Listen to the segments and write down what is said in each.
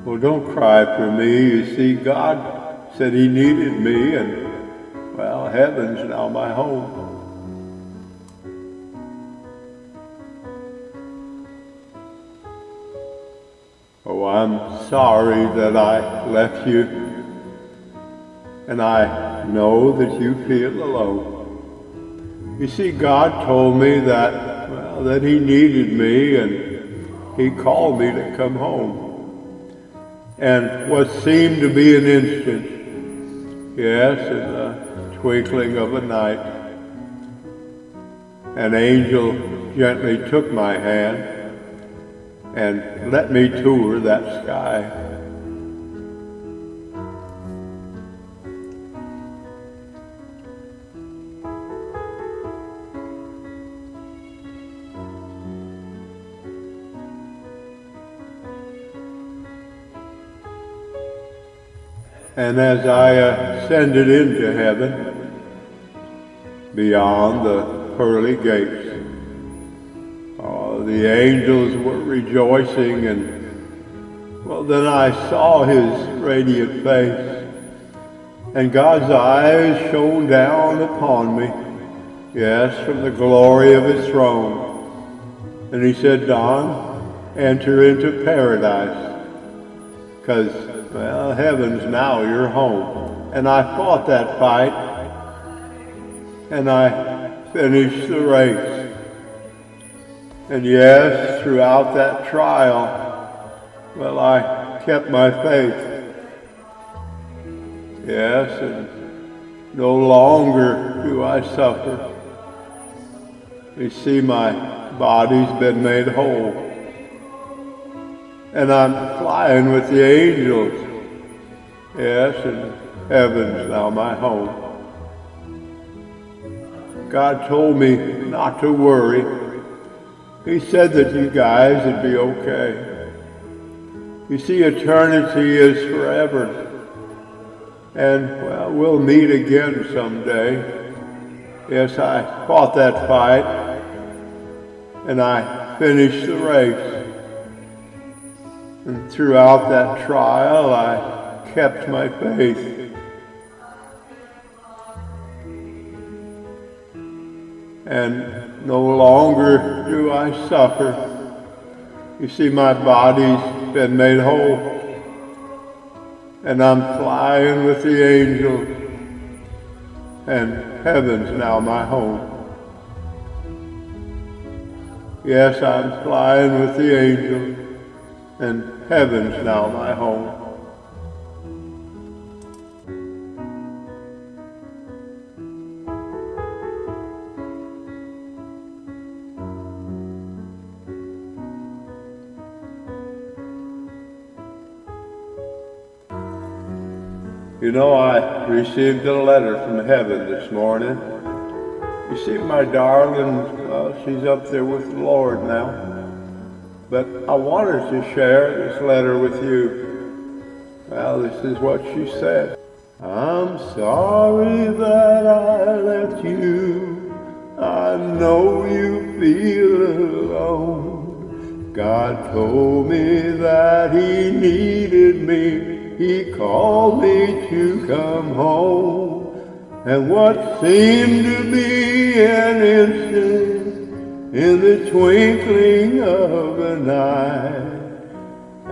Well, don't cry for me. You see, God said He needed me, and, well, heaven's now my home. Oh, I'm sorry that I left you, and I know that you feel alone. You see, God told me that, well, that He needed me, and He called me to come home. And what seemed to be an instant, yes, in the twinkling of an eye, an angel gently took my hand and let me tour that sky. And as I ascended into heaven, beyond the pearly gates, the angels were rejoicing, and, well, then I saw His radiant face, and God's eyes shone down upon me, yes, from the glory of His throne. And He said, Don, enter into paradise, because, well, heaven's now your home. And I fought that fight, and I finished the race. And yes, throughout that trial, well, I kept my faith. Yes, and no longer do I suffer. You see, my body's been made whole. And I'm flying with the angels. Yes, and heaven's now my home. God told me not to worry. He said that you guys would be okay. You see, eternity is forever. And, well, we'll meet again someday. Yes, I fought that fight, and I finished the race. And throughout that trial, I kept my faith. And no longer do I suffer. You see, my body's been made whole, and I'm flying with the angels, and heaven's now my home. Yes, I'm flying with the angels, and heaven's now my home. You know, I received a letter from heaven this morning. You see, my darling, she's up there with the Lord now. But I wanted to share this letter with you. Well, this is what she said. I'm sorry that I left you. I know you feel alone. God told me that He needed me. He called me to come home, and what seemed to be an instant, in the twinkling of an eye,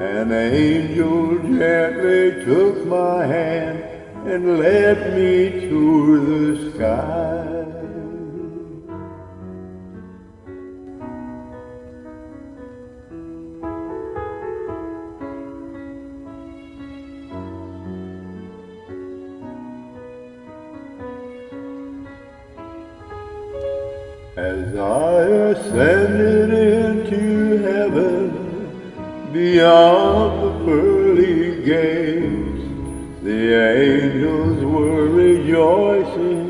an angel gently took my hand and led me to the sky. As I ascended into heaven, beyond the pearly gates, the angels were rejoicing.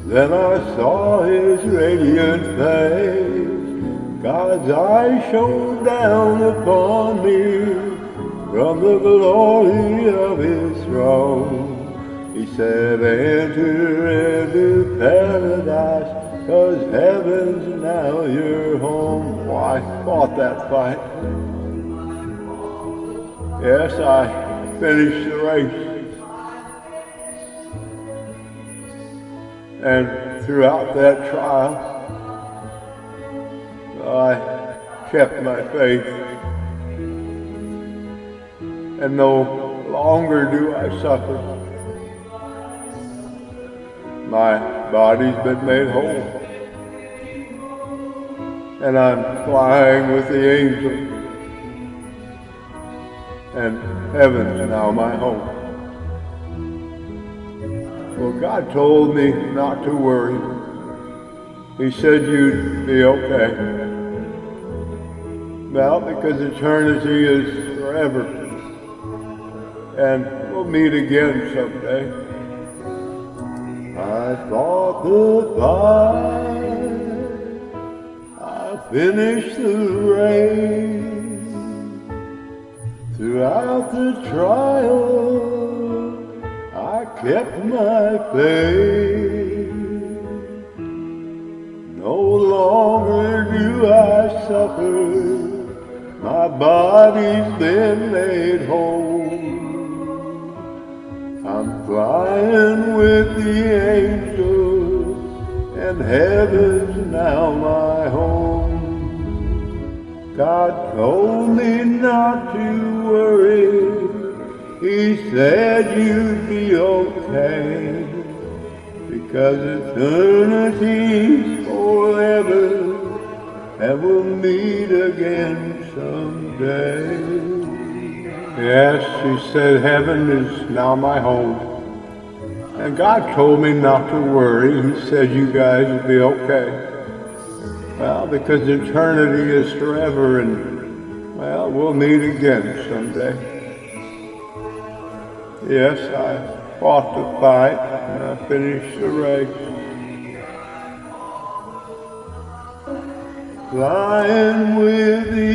Then I saw His radiant face. God's eyes shone down upon me from the glory of His throne. He said, enter into paradise, 'cause heaven's now your home. Why, I fought that fight. Yes, I finished the race. And throughout that trial, I kept my faith. And no longer do I suffer. My body's been made whole. And I'm flying with the angels. And heaven's now my home. Well, God told me not to worry. He said you'd be okay. Well, because eternity is forever. And we'll meet again someday. I fought the fight. I finished the race. Throughout the trial, I kept my faith. No longer do I suffer. My body's been made whole. I'm flying with the angels, and heaven's now my home. God told me not to worry. He said you'd be okay, because eternity's forever, and we'll meet again someday. Yes, she said heaven is now my home. And God told me not to worry. He said you guys would be okay. Well, because eternity is forever, and, well, we'll meet again someday. Yes, I fought the fight, and I finished the race. Flying with the